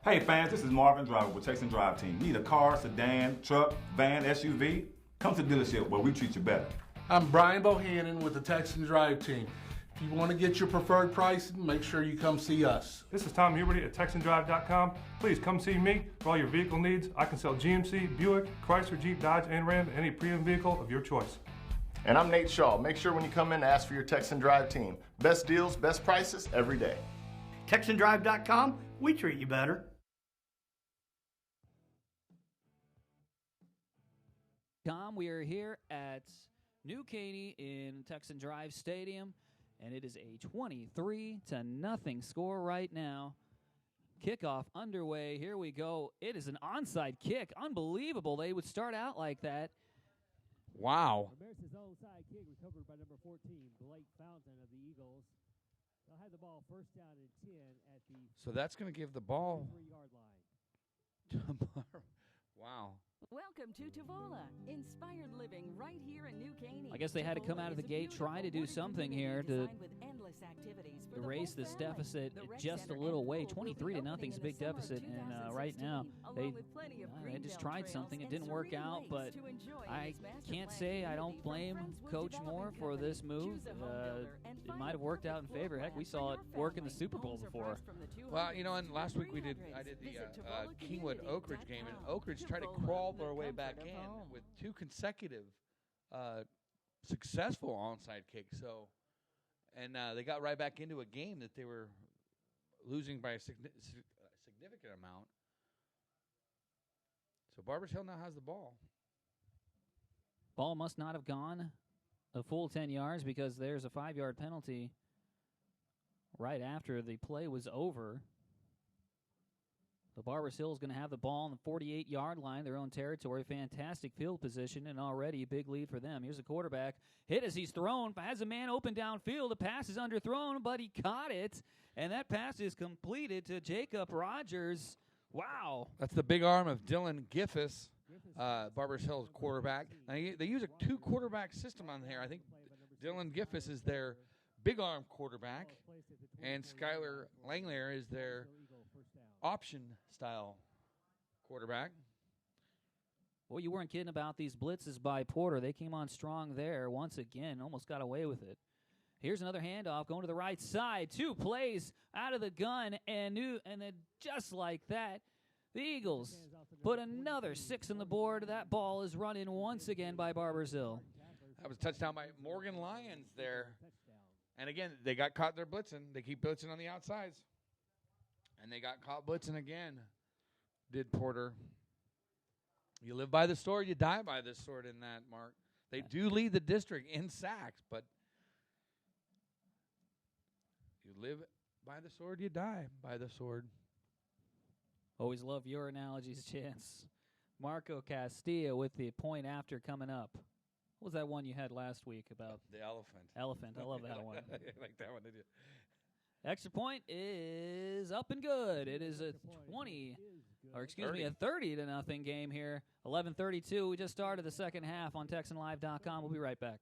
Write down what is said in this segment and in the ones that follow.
Hey fans, this is Marvin Driver with Texan Drive Team. Need a car, sedan, truck, van, SUV? Come to the dealership where we treat you better. I'm Brian Bohannon with the Texan Drive Team. If you want to get your preferred pricing, make sure you come see us. This is Tom Huberty at TexanDrive.com. Please come see me for all your vehicle needs. I can sell GMC, Buick, Chrysler, Jeep, Dodge, and Ram, any pre-owned vehicle of your choice. And I'm Nate Shaw. Make sure when you come in, ask for your Texan Drive Team. Best deals, best prices every day. TexanDrive.com, we treat you better. We are here at New Caney in Texan Drive Stadium, and it is a 23-0 score right now. Kickoff underway. Here we go. It is an onside kick. Unbelievable. They would start out like that. Wow. Ramirez's onside kick recovered by number 14, Blake Fountain of the Eagles. They'll have the ball first down and 10 at the So that's going to give the ball 3-yard line. Wow. Welcome to Tavola, inspired living right here in New Caney. I guess they had to come out of the gate, try to do something here to erase this deficit just a little way. 23-0 is a big deficit, and right now they just tried something. It didn't work out, but I can't say I don't blame Coach Moore for this move. It might have worked out in favor. Heck, we saw it work in the Super Bowl before. Well, you know, and last week I did the Kingwood Oak Ridge game, and Oak Ridge tried to crawl their way back in with two consecutive successful onside kicks. So, and they got right back into a game that they were losing by a significant amount. So Barbers Hill now has the ball. Ball must not have gone a full 10 yards because there's a 5-yard penalty right after the play was over. The Barbers Hill is going to have the ball on the 48-yard line, their own territory. Fantastic field position, and already a big lead for them. Here's a quarterback. Hit as he's thrown. Has a man open downfield. The pass is underthrown, but he caught it, and that pass is completed to Jacob Rogers. Wow. That's the big arm of Dylan Giffis, Barbers Hill's quarterback. Now, they use a two-quarterback system on here. I think Dylan Giffis is their big arm quarterback, and Skylar Langlair is their option-style quarterback. Well, you weren't kidding about these blitzes by Porter. They came on strong there once again, almost got away with it. Here's another handoff going to the right side. 2 plays out of the gun, and then just like that, the Eagles put another 6 on the board. That ball is run in once again by Barbers Hill. That was a touchdown by Morgan Lyons there. And again, they got caught there blitzing. They keep blitzing on the outsides. And they got caught blitzing again, did Porter. You live by the sword, you die by the sword in that, Mark. They do lead the district in sacks, but you live by the sword, you die by the sword. Always love your analogies, Chance. Marco Castillo with the point after coming up. What was that one you had last week about? The elephant. Elephant. I love that one. I like that one, did you? Extra point is up and good. It is a 30-0 game here. 11:32. We just started the second half on TexanLive.com. We'll be right back.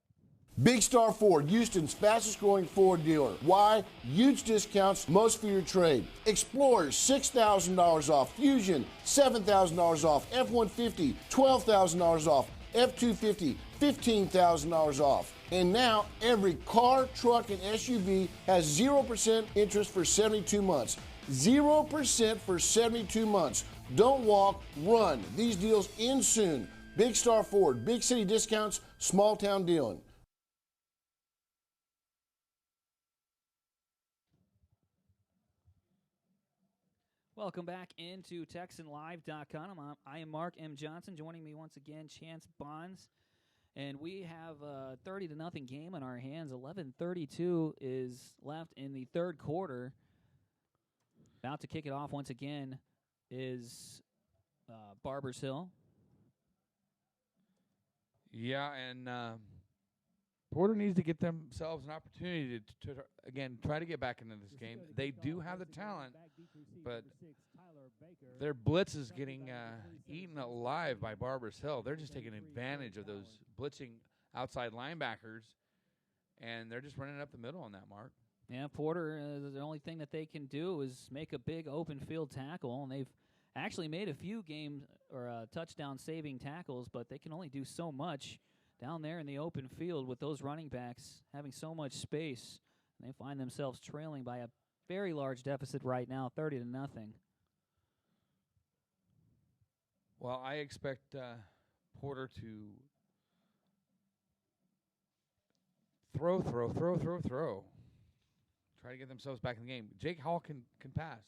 Big Star Ford, Houston's fastest growing Ford dealer. Why? Huge discounts, most for your trade. Explorers, $6,000 off. Fusion, $7,000 off. F-150, $12,000 off. F-250, $15,000 off. And now, every car, truck, and SUV has 0% interest for 72 months. 0% for 72 months. Don't walk, run. These deals end soon. Big Star Ford, big city discounts, small town dealing. Welcome back into TexanLive.com. I am Mark M. Johnson. Joining me once again, Chance Bonds. And we have a 30-0 game on our hands. 11:32 is left in the third quarter. About to kick it off once again is Barbers Hill. Yeah, and Porter needs to get themselves an opportunity to again, try to get back into this game. They do have the talent, but their blitz is getting eaten alive by Barbers Hill. They're just taking advantage of those blitzing outside linebackers, and they're just running up the middle on that, Mark. Yeah, Porter, the only thing that they can do is make a big open field tackle, and they've actually made a few touchdown-saving tackles, but they can only do so much down there in the open field with those running backs having so much space. And they find themselves trailing by a very large deficit right now, 30-0. Well, I expect Porter to throw. Try to get themselves back in the game. Jake Hall can pass.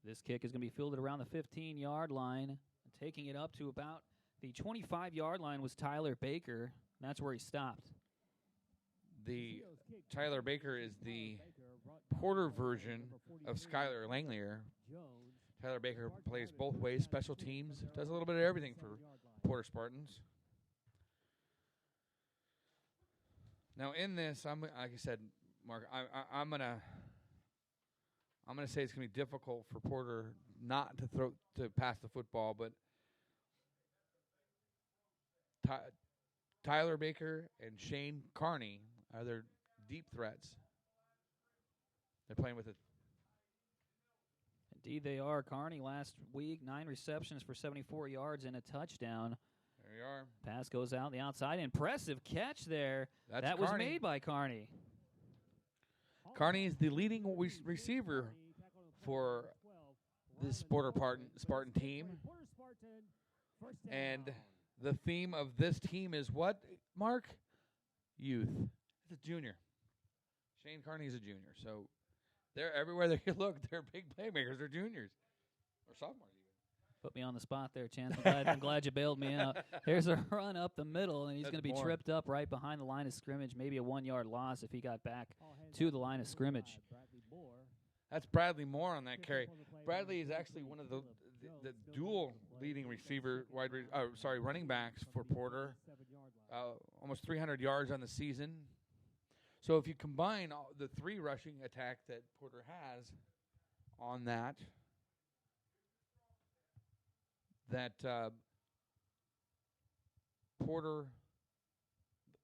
This kick is going to be fielded around the 15-yard line. Taking it up to about the 25-yard line was Tyler Baker. And that's where he stopped. The Tyler Baker is the Porter version of Skylar Langlier. Tyler Baker plays both ways, special teams, does a little bit of everything for Porter Spartans. Now in this, like I said, Mark, I'm gonna say it's gonna be difficult for Porter not to pass the football, but Tyler Baker and Shane Carney are their deep threats. They're playing with it. Indeed, they are. Carney last week, 9 receptions for 74 yards and a touchdown. There you are. Pass goes out the outside. Impressive catch there. That was made by Carney. Carney is the leading receiver for this Spartan team. And the theme of this team is what, Mark? Youth. It's a junior. Shane Carney is a junior. So they're everywhere they look. They're big playmakers. They're juniors. Or sophomores even. Put me on the spot there, Chance. I'm glad you bailed me out. Here's a run up the middle, and he's going to be tripped up right behind the line of scrimmage. Maybe a 1-yard loss if he got back to the line of scrimmage. That's Bradley Moore on that carry. Bradley is actually one of the dual leading running backs for Porter. Almost 300 yards on the season. So if you combine the 3 rushing attack that Porter has on that Porter,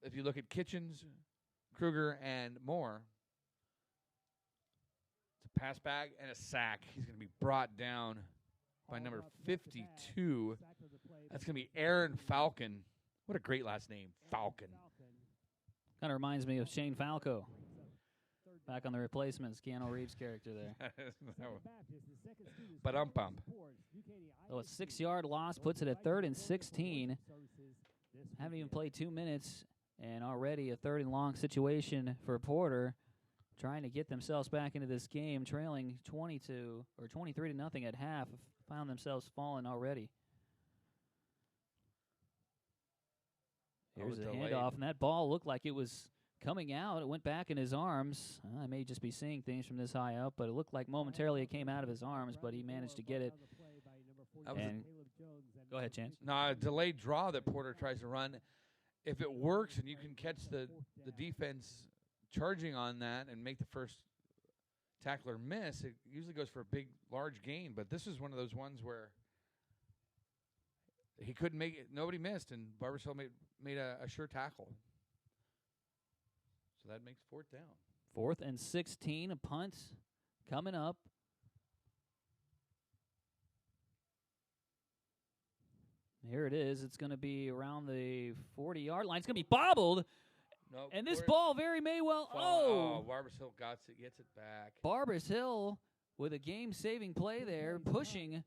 if you look at Kitchens, Kruger, and Moore, it's a pass back and a sack. He's going to be brought down by number 52. That's going to be Aaron Falcon. What a great last name, Falcon. Kind of reminds me of Shane Falco. Back on the replacements, Keanu Reeves' character there. But bump. So a 6-yard loss puts it at 3rd and 16. Haven't even played 2 minutes, and already a 3rd and long situation for Porter, trying to get themselves back into this game, trailing 23-0 at half. Found themselves falling already. Here's the handoff, and that ball looked like it was coming out. It went back in his arms. I may just be seeing things from this high up, but it looked like momentarily it came out of his arms, but he managed to get it. Go ahead, Chance. No, a delayed draw that Porter tries to run. If it works and you can catch the defense charging on that and make the first tackler miss, it usually goes for a big, large gain. But this is one of those ones where he couldn't make it. Nobody missed, and Barbers Hill made a sure tackle. So that makes 4th down. 4th and 16, a punt coming up. Here it is. It's going to be around the 40-yard line. It's going to be bobbled. Nope, and this ball may well. Oh, Barbers Hill gets it back. Barbers Hill with a game-saving play there, pushing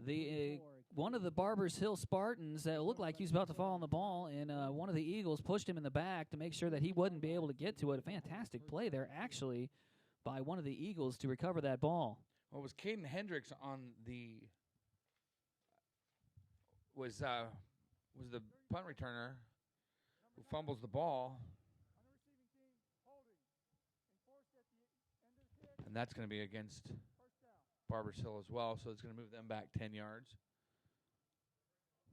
the one of the Barbers Hill Spartans that looked like he was about to fall on the ball, and one of the Eagles pushed him in the back to make sure that he wouldn't be able to get to it. A fantastic play there, actually, by one of the Eagles to recover that ball. Well, it was Caden Hendricks on the was the punt returner who fumbles the ball. And that's going to be against Barbers Hill as well, so it's going to move them back 10 yards.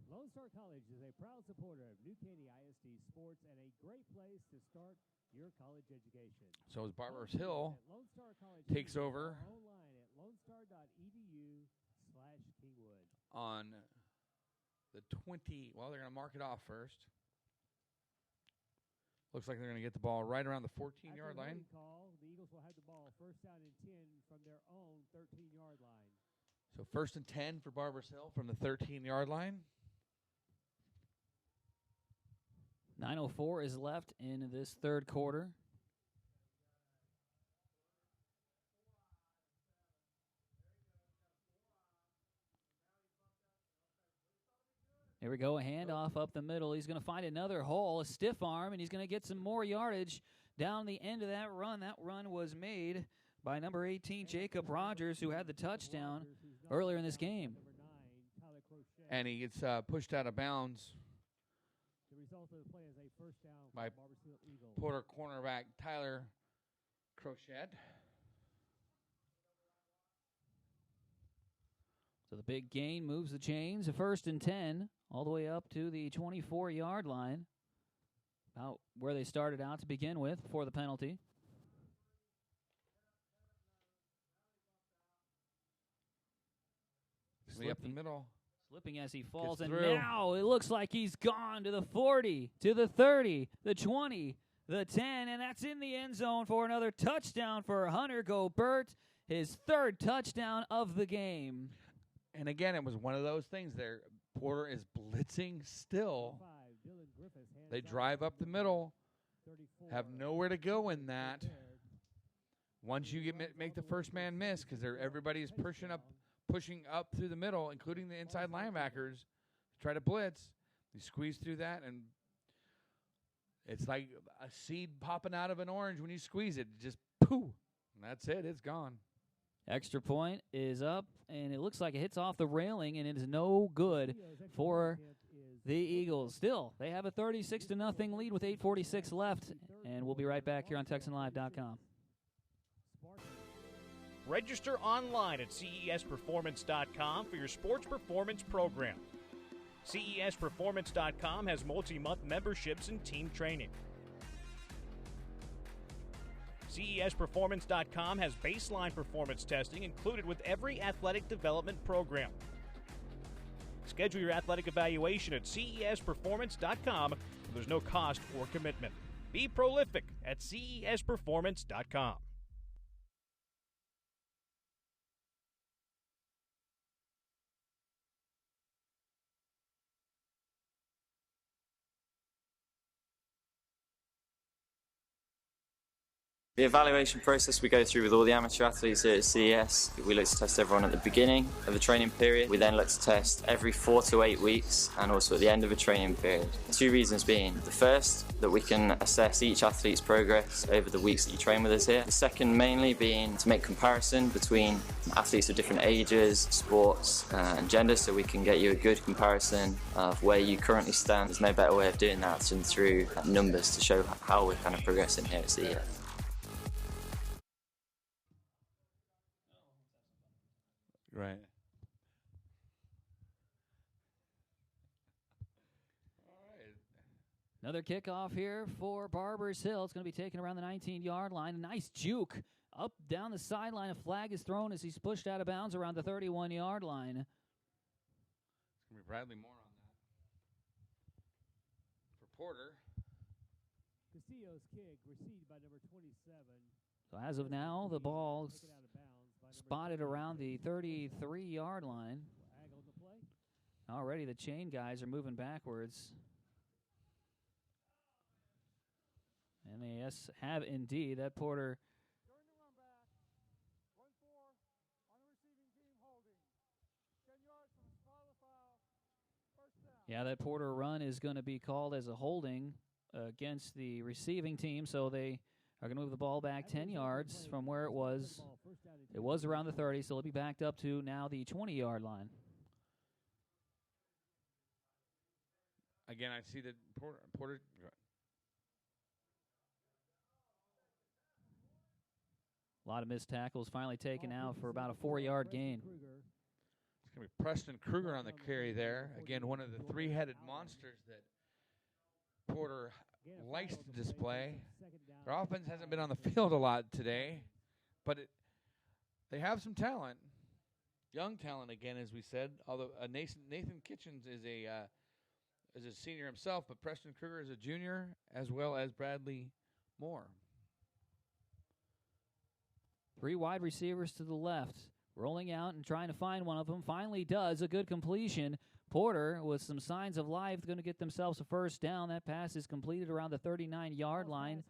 Lone Star College is a proud supporter of New Caney ISD sports and a great place to start your college education. So as Barbers Hill takes over online at lonestar.edu/Kingwood. On the 20, well, they're going to mark it off first. Looks like they're going to get the ball right around the 14-yard line. Call, the Eagles will have the ball first down and 10 from their own 13-yard line. So 1st and 10 for Barbers Hill from the 13-yard line. 9:04 is left in this third quarter. Here we go, a handoff up the middle. He's going to find another hole, a stiff arm, and he's going to get some more yardage down the end of that run. That run was made by number 18, Jacob Rogers, who had the touchdown earlier in this game. And he gets pushed out of bounds The result of the play is a first down for by Barbers Hill Eagles. Porter cornerback Tyler Crochet. So the big gain moves the chains, a 1st and 10, all the way up to the 24-yard line, about where they started out to begin with before the penalty. Up the middle. Slipping as he falls, Gets and through. now it looks like he's gone to the 40, to the 30, the 20, the 10, and that's in the end zone for another touchdown for Hunter Gobert, his 3rd touchdown of the game. And again, it was one of those things there. Porter is blitzing still. They drive up the middle, have nowhere to go in that. Once you make the first man miss, because everybody is pushing up through the middle, including the inside linebackers, to try to blitz. You squeeze through that, and it's like a seed popping out of an orange when you squeeze it. Just pooh, and that's it. It's gone. Extra point is up, and it looks like it hits off the railing, and it is no good for the Eagles. Still, they have a 36-0 lead with 8:46 left, and we'll be right back here on TexanLive.com. Register online at CESPerformance.com for your sports performance program. CESPerformance.com has multi-month memberships and team training. CESPerformance.com has baseline performance testing included with every athletic development program. Schedule your athletic evaluation at CESPerformance.com. There's no cost or commitment. Be prolific at CESPerformance.com. The evaluation process we go through with all the amateur athletes here at CES, we look to test everyone at the beginning of the training period. We then look to test every 4 to 8 weeks and also at the end of a training period. 2 reasons being, the first, that we can assess each athlete's progress over the weeks that you train with us here. The second mainly being to make comparison between athletes of different ages, sports and genders, so we can get you a good comparison of where you currently stand. There's no better way of doing that than through numbers to show how we're kind of progressing here at CES. Right. Another kickoff here for Barbers Hill. It's going to be taken around the 19-yard line. A nice juke up down the sideline. A flag is thrown as he's pushed out of bounds around the 31-yard line. It's going to be Bradley Moore on that. For Porter. Castillo's kick received by number 27. So as of now, the ball's spotted around the 33-yard line. Already the chain guys are moving backwards. And they have indeed. That Porter. Yeah, that Porter run is going to be called as a holding against the receiving team, so they are going to move the ball back 10 yards from where it was. It was around the 30, so it'll be backed up to now the 20-yard line. Again, I see that Porter A lot of missed tackles finally taken out for about a 4-yard gain. It's going to be Preston Kruger on the carry there. Again, one of the three-headed monsters that Porter likes to display. Their offense hasn't been on the field a lot today, but they have some talent. Young talent, again, as we said, although Nathan Kitchens is a is a senior himself, but Preston Kruger is a junior, as well as Bradley Moore. 3 wide receivers to the left. Rolling out and trying to find one of them. Finally does. A good completion. Porter, with some signs of life, going to get themselves a first down. That pass is completed around the 39-yard line.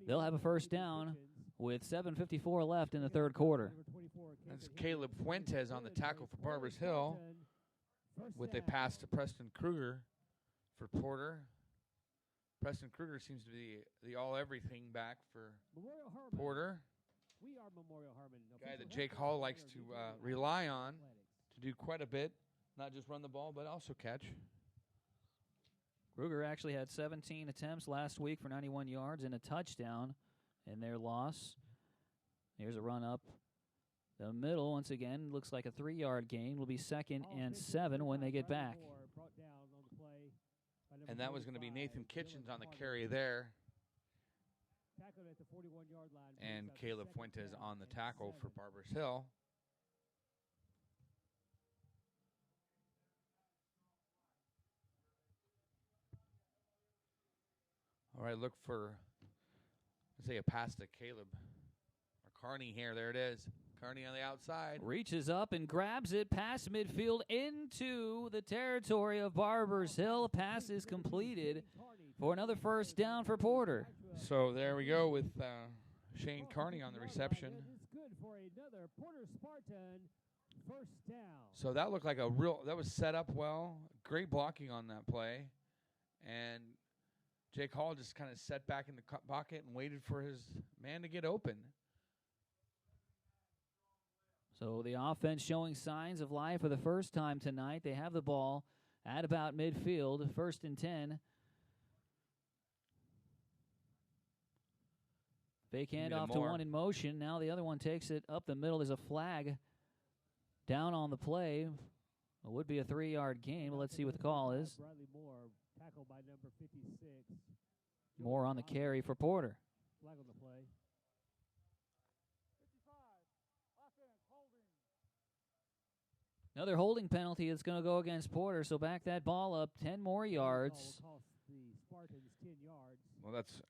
They'll have a first down with 7:54 left in the third quarter. That's Caleb Fuentes on the tackle for Barbers Hill with a pass to Preston Kruger for Porter. Preston Kruger seems to be the all-everything back for Porter. We are Memorial Harmon. Guy that Jake Hall likes to rely on to do quite a bit, not just run the ball, but also catch. Kruger actually had 17 attempts last week for 91 yards and a touchdown in their loss. Here's a run up the middle. Once again, looks like a 3-yard gain. Will be 2nd and 7 when they get back. And that was going to be Nathan Kitchens on the carry there. Tackled at the 41-yard line. And Caleb Fuentes on the tackle for Barbers Hill. All right, look for, let's say, a pass to Caleb. Or Carney here. There it is. Carney on the outside. Reaches up and grabs it past midfield into the territory of Barbers Hill. Pass is completed for another first down for Porter. So there we go with Shane Carney on the reception. It's good for another Porter Spartan first down. So that looked like that was set up well. Great blocking on that play. And Jake Hall just kind of sat back in the pocket and waited for his man to get open. So the offense showing signs of life for the first time tonight. They have the ball at about midfield, 1st and 10. Fake handoff to one in motion. Now the other one takes it up the middle. There's a flag down on the play. It would be a 3-yard gain, but let's see what the call is. Bradley Moore, tackled by number 56. Moore on the carry for Porter. Flag on the play. Another holding penalty that's going to go against Porter, so back that ball up 10 more yards. Cost the Spartans 10 yards. Well, that's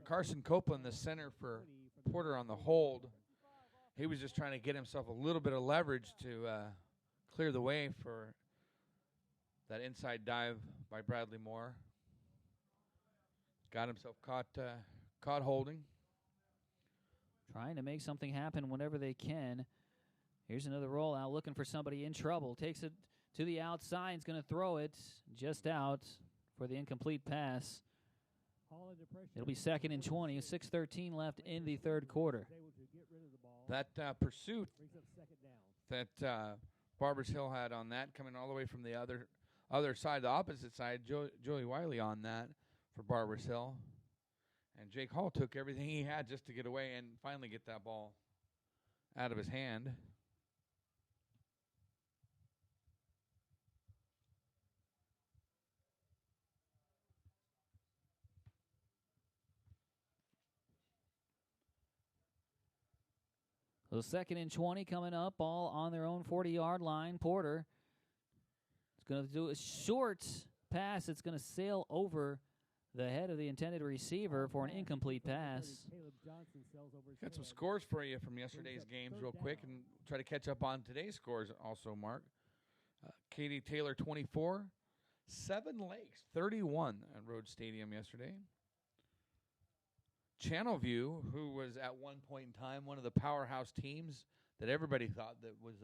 Carson Copeland, the center for Porter on the hold. He was just trying to get himself a little bit of leverage to clear the way for that inside dive by Bradley Moore. Got himself caught holding. Trying to make something happen whenever they can. Here's another rollout, looking for somebody in trouble. Takes it to the outside, is going to throw it just out for the incomplete pass. It'll be 2nd and 20, 6:13 left in the third quarter. That pursuit that Barbers Hill had on that, coming all the way from the other side, the opposite side, Joey Wiley on that for Barbers Hill. And Jake Hall took everything he had just to get away and finally get that ball out of his hand. So 2nd and 20 coming up, ball on their own 40-yard line. Porter is going to do a short pass. It's going to sail over the head of the intended receiver for an incomplete pass. Got some scores for you from yesterday's games real quick and try to catch up on today's scores also, Mark. Katie Taylor, 24. Seven Lakes, 31 at Rhodes Stadium yesterday. Channelview, who was at one point in time one of the powerhouse teams that everybody thought that was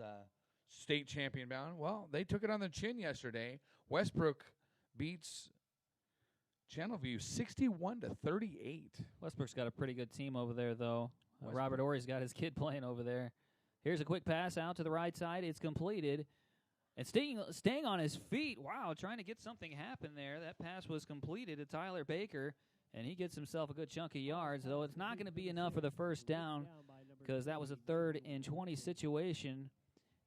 state champion bound, well, they took it on the chin yesterday. Westbrook beats Channelview 61-38. Westbrook's got a pretty good team over there, though. Robert Ory's got his kid playing over there. Here's a quick pass out to the right side. It's completed. And staying on his feet. Wow, trying to get something happen there. That pass was completed to Tyler Baker, and he gets himself a good chunk of yards, though it's not going to be enough for the first down because that was a 3rd and 20 situation.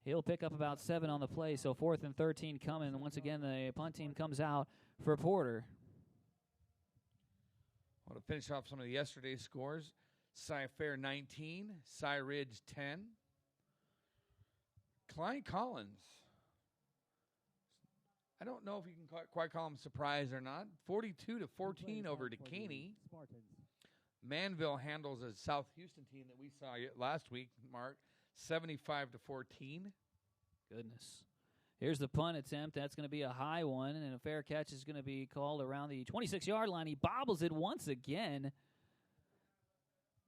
He'll pick up about 7 on the play, so 4th and 13 coming. And once again, the punt team comes out for Porter. I want to finish off some of the yesterday's scores. Cy Fair 19, Cy Ridge 10. Klein Collins I don't know if you can quite call them surprise or not. 42-14 over Decaney. Manville handles a South Houston team that we saw last week, Mark, 75-14. Goodness. Here's the punt attempt. That's going to be a high one, and a fair catch is going to be called around the 26-yard line. He bobbles it once again.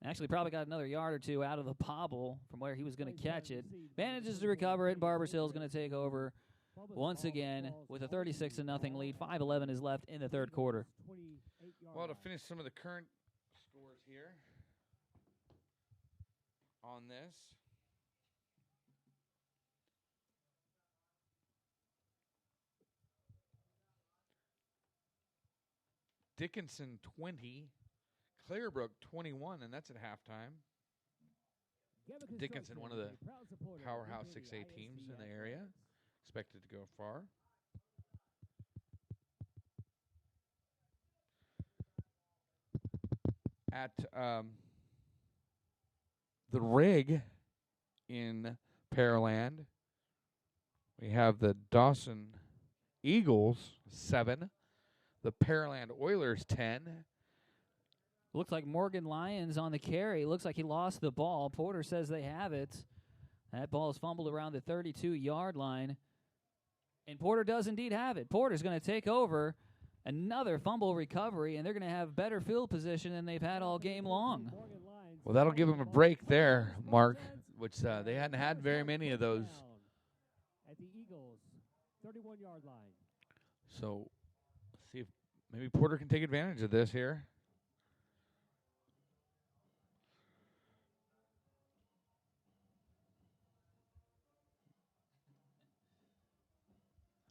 Actually, probably got another yard or two out of the bobble from where he was going to catch it. Manages to recover it. Barbers Hill is going to take over once again with a 36-0 lead. 5:11 is left in the third quarter. Well, to finish some of the current scores here on this. Dickinson 20, Clarebrook 21, and that's at halftime. Dickinson, one of the powerhouse 6A teams in the area, expected to go far. At the rig in Pearland, we have the Dawson Eagles 7, the Pearland Oilers 10. Looks like Morgan Lyons on the carry. Looks like he lost the ball. Porter says they have it. That ball is fumbled around the 32-yard line. And Porter does indeed have it. Porter's going to take over. Another fumble recovery, and they're going to have better field position than they've had all game long. Well, that'll give them a break there, Mark, which they hadn't had very many of those. At the Eagles, 31-yard line. So, let's see if maybe Porter can take advantage of this here.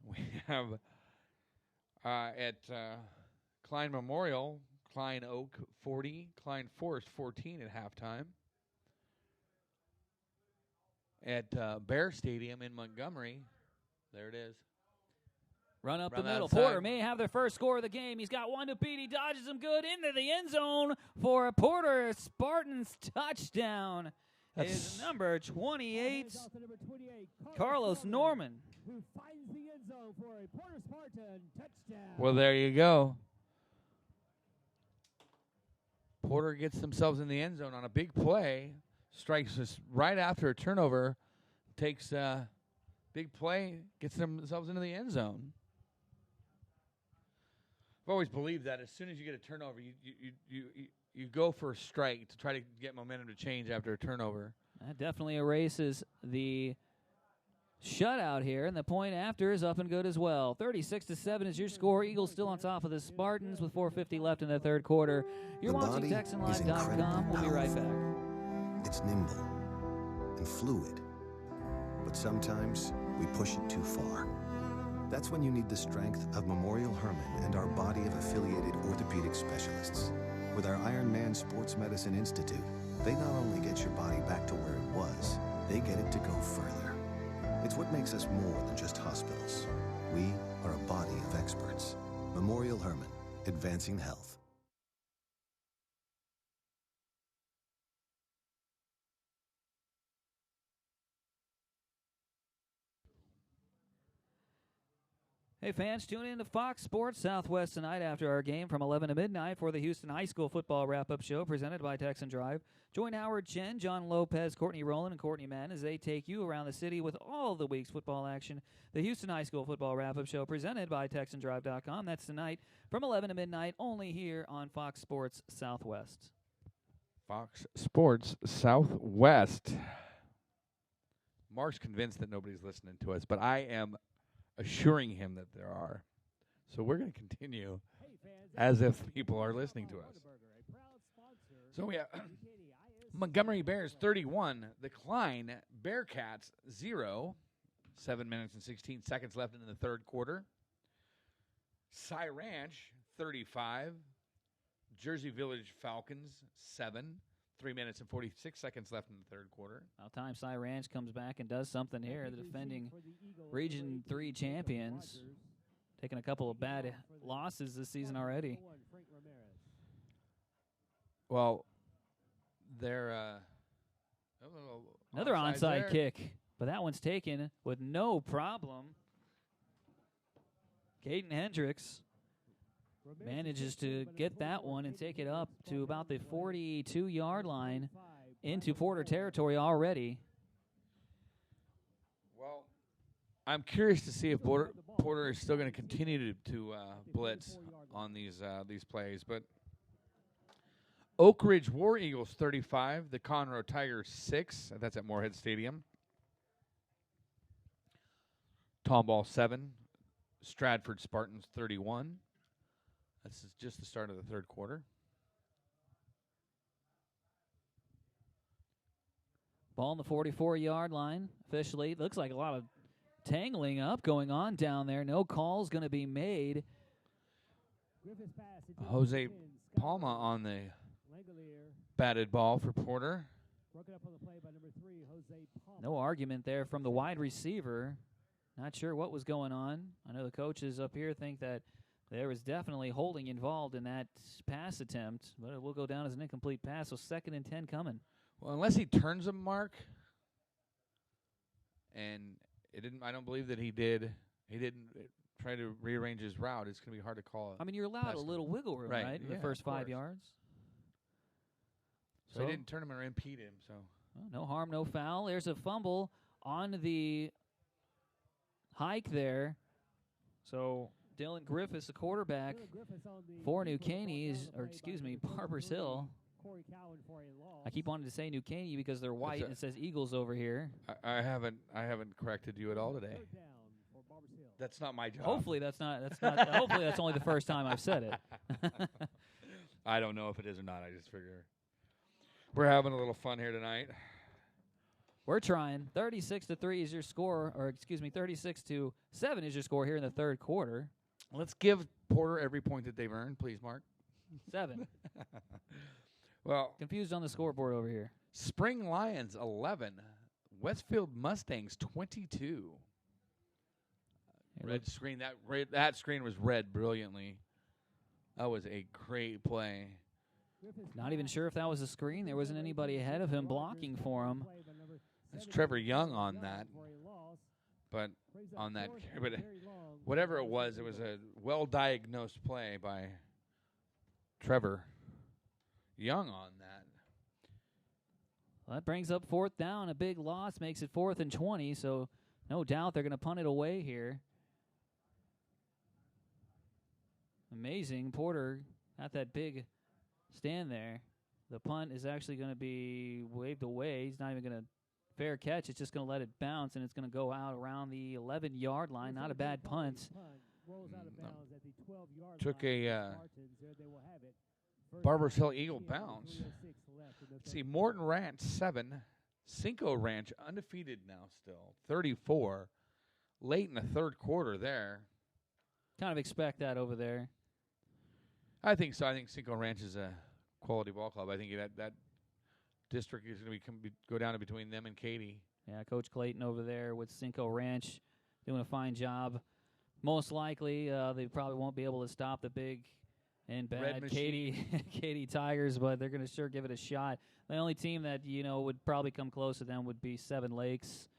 We have at Klein Memorial, Klein Oak 40, Klein Forest 14 at halftime. At Bear Stadium in Montgomery, there it is. Run up the middle. Porter may have their first score of the game. He's got one to beat. He dodges him good into the end zone for a Porter Spartans touchdown. Is number 28, Carlos Norman. Who finds the end zone for a Porter Spartan touchdown. Well, there you go. Porter gets themselves in the end zone on a big play, strikes us right after a turnover, takes a big play, gets themselves into the end zone. I've always believed that as soon as you get a turnover, you go for a strike to try to get momentum to change after a turnover. That definitely erases the shutout here, and the point after is up and good as well. 36-7 is your score. Eagles still on top of the Spartans with 4:50 left in the third quarter. You're watching TexanLive.com. We'll be right back. It's nimble and fluid, but sometimes we push it too far. That's when you need the strength of Memorial Hermann and our body of affiliated orthopedic specialists. With our Iron Man Sports Medicine Institute, they not only get your body back to where it was, they get it to go further. It's what makes us more than just hospitals. We are a body of experts. Memorial Hermann, advancing health. Hey fans, tune in to Fox Sports Southwest tonight after our game from 11 to midnight for the Houston High School football wrap-up show presented by Texan Drive. Join Howard Chen, John Lopez, Courtney Rowland, and Courtney Mann as they take you around the city with all the week's football action. The Houston High School football wrap-up show presented by TexanDrive.com. That's tonight from 11 to midnight only here on Fox Sports Southwest. Fox Sports Southwest. Mark's convinced that nobody's listening to us, but I am assuring him that there are. So we're going to continue as if people are listening to us. So we have Montgomery Bears 31, the Klein Bearcats 0. 7 minutes and 16 seconds left in the third quarter. Cy Ranch 35, Jersey Village Falcons 7. 3 minutes and 46 seconds left in the third quarter. About time Cy Ranch comes back and does something here. The defending Region 3 champions. Taking a couple of bad losses this season already. Well, they're another onside kick, but that one's taken with no problem. Caden Hendricks manages to get that one and take it up to about the 42-yard line into Porter territory already. Well, I'm curious to see if Porter is still going to continue to blitz on these plays. But Oak Ridge War Eagles 35, the Conroe Tigers 6. That's at Moorhead Stadium. Tomball 7, Stratford Spartans 31. This is just the start of the third quarter. Ball on the 44-yard line. Officially, looks like a lot of tangling up going on down there. No calls going to be made. Jose Palma on the batted ball for Porter. No argument there from the wide receiver. Not sure what was going on. I know the coaches up here think that there was definitely holding involved in that pass attempt, but it will go down as an incomplete pass, so 2nd and 10 coming. Well, unless he turns a mark, and it didn't. I don't believe that he did. He didn't try to rearrange his route. It's going to be hard to call. I mean, you're allowed a little wiggle room, right? In the first 5 yards. So he didn't turn him or impede him. So no harm, no foul. There's a fumble on the hike there. So Dylan Griffiths, the quarterback for New Caney, Barbers Hill. I keep wanting to say New Caney because they're white and it says Eagles over here. I haven't corrected you at all today. That's not my job. Hopefully that's not. Hopefully that's only the first time I've said it. I don't know if it is or not. I just figure we're having a little fun here tonight. We're trying. 36-3 is your score, 36-7 is your score here in the third quarter. Let's give Porter every point that they've earned, please, Mark. 7. Well, confused on the scoreboard over here. Spring Lions 11, Westfield Mustangs 22. Red screen. That screen was read brilliantly. That was a great play. Not even sure if that was a screen. There wasn't anybody ahead of him blocking for him. That's Trevor Young on that. But whatever it was a well-diagnosed play by Trevor Young on that. Well, that brings up 4th down. A big loss makes it 4th and 20, so no doubt they're going to punt it away here. Amazing. Porter got that big stand there. The punt is actually going to be waved away. He's not even going to fair catch. It's just going to let it bounce, and it's going to go out around the 11-yard line. Not a bad punt. Took a Barbers Hill Eagle bounce. Let's see, Morton Ranch 7. Cinco Ranch undefeated now still. 34. Late in the third quarter there. Kind of expect that over there. I think so. I think Cinco Ranch is a quality ball club. I think that district is going to go down to between them and Katy. Yeah, Coach Clayton over there with Cinco Ranch doing a fine job. Most likely, they probably won't be able to stop the big and bad Katy Tigers, but they're going to sure give it a shot. The only team that would probably come close to them would be Seven Lakes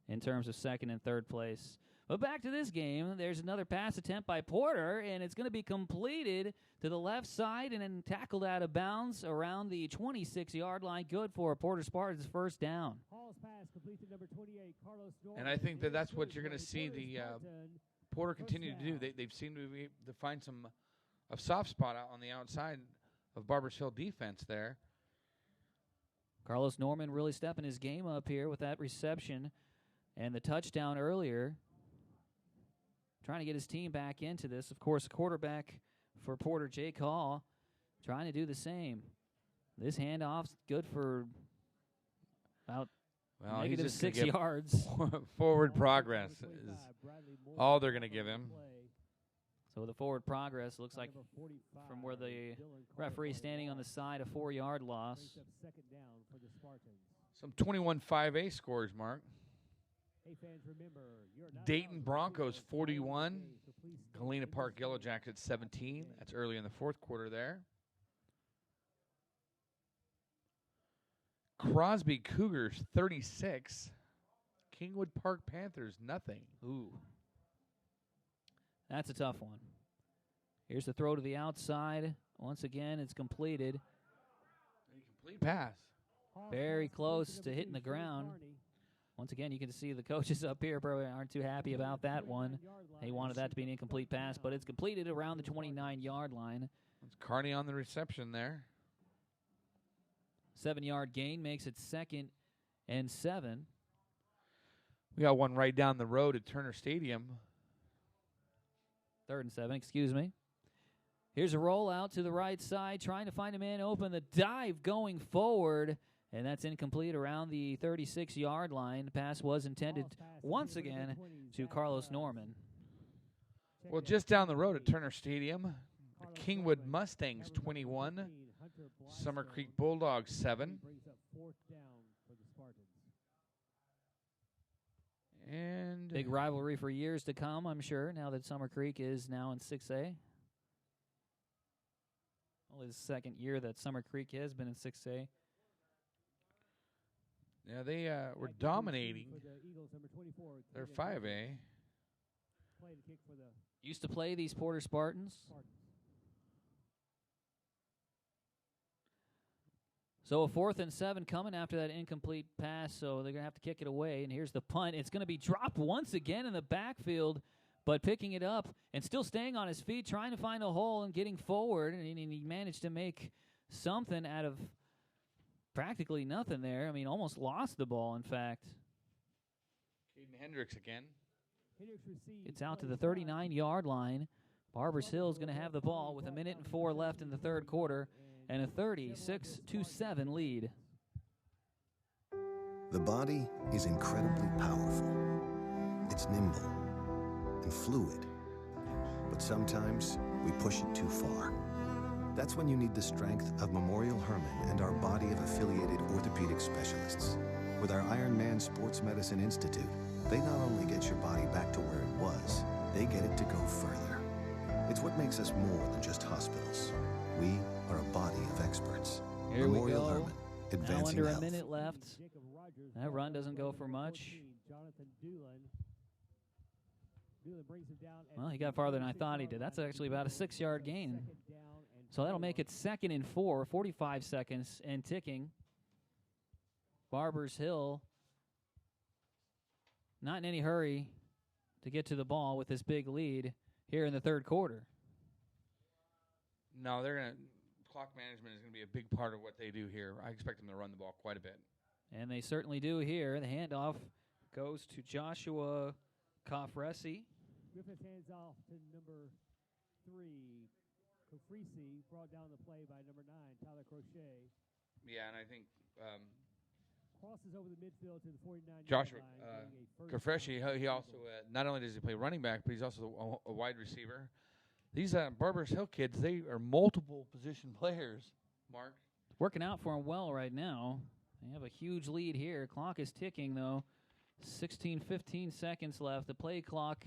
in terms of 2nd and 3rd place. But back to this game, there's another pass attempt by Porter, and it's going to be completed to the left side and then tackled out of bounds around the 26-yard line. Good for Porter Spartans' first down. And I think that's what you're going to see the Porter continue to do. They've seemed to find a soft spot out on the outside of Barbers Hill defense there. Carlos Norman really stepping his game up here with that reception and the touchdown earlier. Trying to get his team back into this. Of course, quarterback for Porter, Jake Hall, trying to do the same. This handoff's good for about negative 6 yards. Forward progress is all they're going to give him. So the forward progress looks like from where the referee standing on the side, a 4-yard loss. Some 21-5A scores, Mark. Dayton Broncos 41, Galena Park Yellow Jackets 17. That's early in the fourth quarter there. Crosby Cougars 36, Kingwood Park Panthers nothing. Ooh. That's a tough one. Here's the throw to the outside. Once again, it's completed. Complete pass. Very close to hitting the ground. Once again, you can see the coaches up here probably aren't too happy about that one. They wanted that to be an incomplete pass, but it's completed around the 29-yard line. It's Carney on the reception there. 7-yard gain makes it 2nd and 7. We got one right down the road at Turner Stadium. 3rd and 7, excuse me. Here's a rollout to the right side, trying to find a man open. The dive going forward, and that's incomplete around the 36-yard line. The pass was intended once again to Carlos Norman. Well, just down the road at Turner Stadium, the Kingwood Mustangs 21, Summer Creek Bulldogs 7. And big rivalry for years to come, I'm sure, now that Summer Creek is now in 6A. Only the 2nd year that Summer Creek has been in 6A. Yeah, they were dominating. They're 5A. Used to play these Porter Spartans. So a 4th and 7 coming after that incomplete pass, so they're going to have to kick it away. And here's the punt. It's going to be dropped once again in the backfield, but picking it up and still staying on his feet, trying to find a hole and getting forward, and he managed to make something out of practically nothing there. I mean, almost lost the ball, in fact. Caden Hendricks again. It's out to the 39-yard line. Barbers Hill is going to have the ball with 1:04 left in the 3rd quarter and a 36-7 lead. The body is incredibly powerful. It's nimble and fluid. But sometimes we push it too far. That's when you need the strength of Memorial Hermann and our body of affiliated orthopedic specialists. With our Iron Man Sports Medicine Institute, they not only get your body back to where it was, they get it to go further. It's what makes us more than just hospitals. We are a body of experts. Here Memorial we go. Hermann, Now advancing under a health. minute left. That run doesn't go for much. Well, he got farther than I thought he did. That's actually about a 6-yard gain. So that'll make it 2nd and 4, 45 seconds and ticking. Barbers Hill not in any hurry to get to the ball with this big lead here in the 3rd quarter. No, clock management is going to be a big part of what they do here. I expect them to run the ball quite a bit. And they certainly do here. The handoff goes to Joshua Cofresi. Griffith hands off to number 3, Cofresi, brought down the play by number 9, Tyler Crochet. Yeah, and I think crosses over the midfield to the 49 Joshua line. Cofresi, he also, not only does he play running back, but he's also a wide receiver. These Barbers Hill kids, they are multiple position players, Mark. Working out for them well right now. They have a huge lead here. Clock is ticking, though. 15 seconds left. The play clock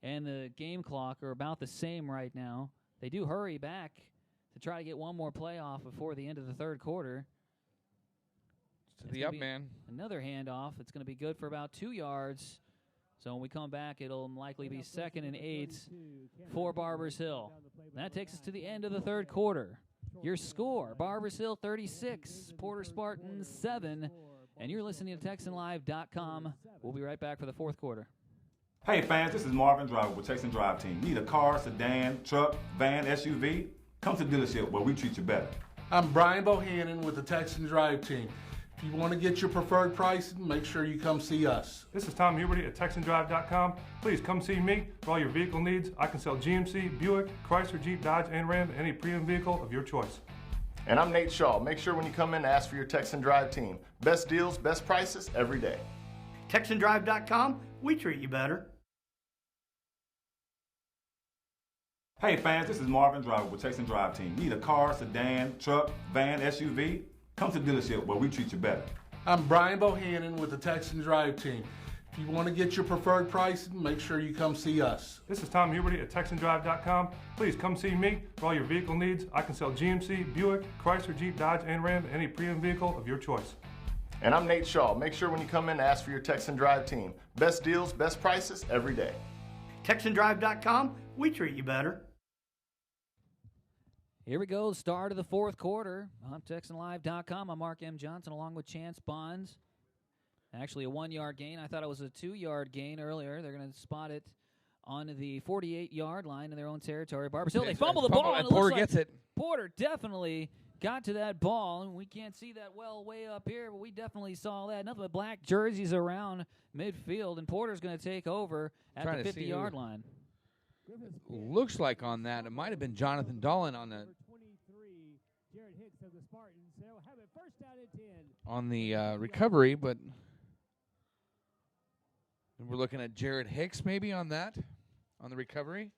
and the game clock are about the same right now. They do hurry back to try to get one more play off before the end of the 3rd quarter. To the up man. Another handoff. It's going to be good for about 2 yards. So when we come back, it'll likely be 2nd and 8 for Barbers Hill. That takes us to the end of the 3rd quarter. Your score, Barbers Hill 36, Porter Spartans 7, and you're listening to TexanLive.com. We'll be right back for the 4th quarter. Hey fans, this is Marvin Driver with Texan Drive Team. Need a car, sedan, truck, van, SUV? Come to the dealership where we treat you better. I'm Brian Bohannon with the Texan Drive Team. If you want to get your preferred pricing, make sure you come see us. This is Tom Huberty at TexanDrive.com. Please come see me for all your vehicle needs. I can sell GMC, Buick, Chrysler, Jeep, Dodge, and Ram, any premium vehicle of your choice. And I'm Nate Shaw. Make sure when you come in, ask for your Texan Drive Team. Best deals, best prices every day. TexanDrive.com, we treat you better. Hey fans, this is Marvin Driver with Texan Drive Team. Need a car, sedan, truck, van, SUV? Come to the dealership where we treat you better. I'm Brian Bohannon with the Texan Drive Team. If you want to get your preferred pricing, make sure you come see us. This is Tom Huberty at TexanDrive.com. Please come see me for all your vehicle needs. I can sell GMC, Buick, Chrysler, Jeep, Dodge, and Ram, any premium vehicle of your choice. And I'm Nate Shaw. Make sure when you come in, ask for your Texan Drive Team. Best deals, best prices every day. TexanDrive.com, we treat you better. Here we go, start of the fourth quarter on TexanLive.com. I'm Mark M. Johnson along with Chance Bonds. Actually a 1-yard gain. I thought it was a 2-yard gain earlier. They're going to spot it on the 48-yard line in their own territory. Barbers Hill, they fumble the ball. And Porter gets it. Porter definitely got to that ball, and we can't see that well way up here, but we definitely saw that. Nothing but black jerseys around midfield, and Porter's going to take over at the 50-yard line. Looks like on that, it might have been Jonathan Dolan on the recovery, but we're looking at Jared Hicks maybe on that, on the recovery.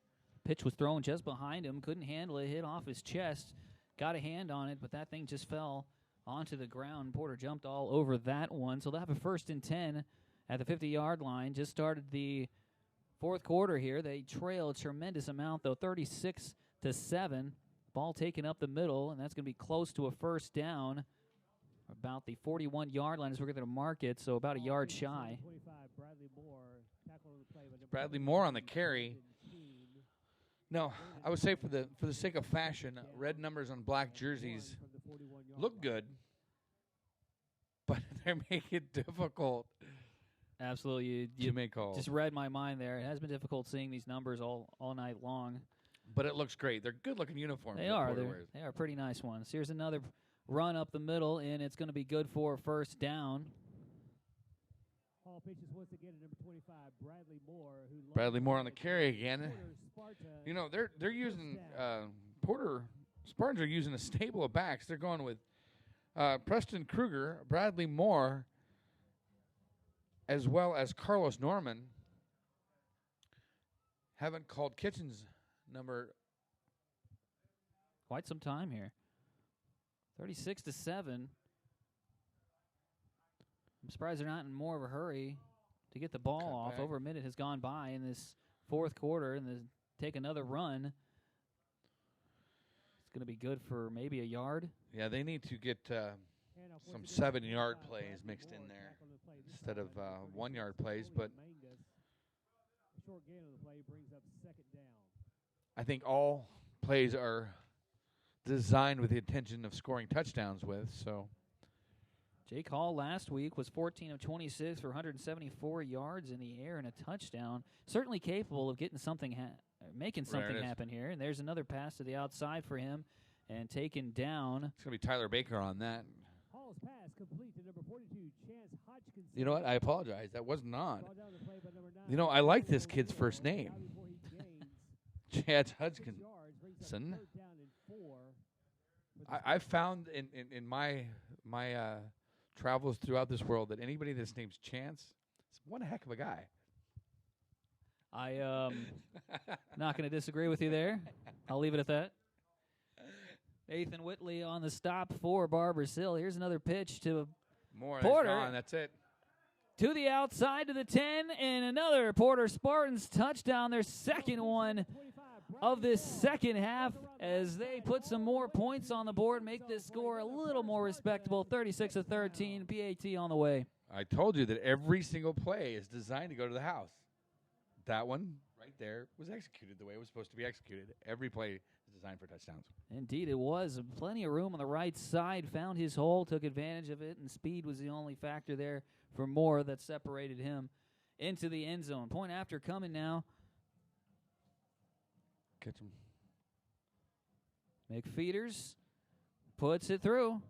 Pitch was thrown just behind him, couldn't handle it, hit off his chest, got a hand on it, but that thing just fell onto the ground. Porter jumped all over that one, so they'll have a 1st and 10 at the 50-yard line. Just started the fourth quarter here. They trail a tremendous amount, though, 36-7. Ball taken up the middle, and that's going to be close to a first down. About the 41-yard line as we're going to mark it, so about a yard shy. Bradley Moore on the carry. No, I would say for the sake of fashion, red numbers on black jerseys look good, but they make it difficult. Absolutely. You make calls. Just read my mind there. It has been difficult seeing these numbers all night long. But it looks great. They're good-looking uniforms. They are. They are pretty nice ones. Here's another run up the middle, and it's going to be good for a first down. Bradley Moore on the carry again. You know, they're using Porter. Spartans are using a stable of backs. They're going with Preston Kruger, Bradley Moore, as well as Carlos Norman. Haven't called Kitchen's number quite some time here. 36-7. I'm surprised they're not in more of a hurry to get the ball off. Over a minute has gone by in this fourth quarter, and they take another run. It's going to be good for maybe a yard. Yeah, they need to get some 7-yard plays mixed in there instead of 1-yard plays. But I think all plays are designed with the intention of scoring touchdowns with. So Jake Hall last week was 14 of 26 for 174 yards in the air and a touchdown. Certainly capable of getting something, making something happen here. And there's another pass to the outside for him and taken down. It's going to be Tyler Baker on that. Hall's pass complete to number 42, Chance Hodgkinson. You know what? I apologize. That wasn't on. You know, I like this kid's first name. Chance Hodgkinson. I found in my travels throughout this world that anybody that's named Chance is one heck of a guy. I not going to disagree with you there. I'll leave it at that. Nathan Whitley on the stop for Barbers Hill. Here's another pitch to Porter. Gone. That's it. To the outside to the 10, and another Porter Spartans touchdown, their second one of this second half, as they put some more points on the board, make this score a little more respectable. 36-13, PAT on the way. I told you that every single play is designed to go to the house. That one right there was executed the way it was supposed to be executed. Every play is designed for touchdowns. Indeed it was. Plenty of room on the right side, found his hole, took advantage of it, and speed was the only factor there for Moore that separated him into the end zone. Point after coming now. Catch him. McFeeters puts it through.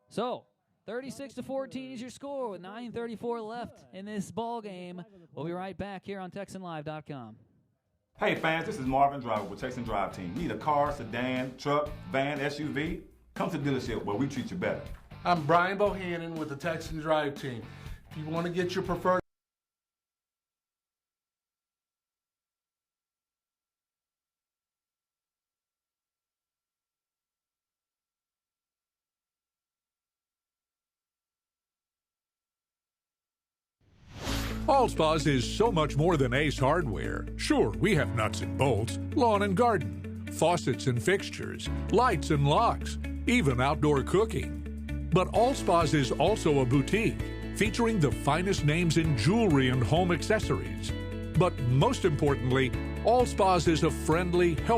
So, 36-14 is your score with 9:34 left in this ball game. We'll be right back here on TexanLive.com. Hey fans, this is Marvin Driver with Texan Drive Team. Need a car, sedan, truck, van, SUV? Come to the dealership where we treat you better. I'm Brian Bohannon with the Texan Drive Team. If you want to get your preferred Allspa's is so much more than Ace Hardware. Sure, we have nuts and bolts, lawn and garden, faucets and fixtures, lights and locks, even outdoor cooking. But Allspa's is also a boutique, featuring the finest names in jewelry and home accessories. But most importantly, All Spas is a friendly, helpful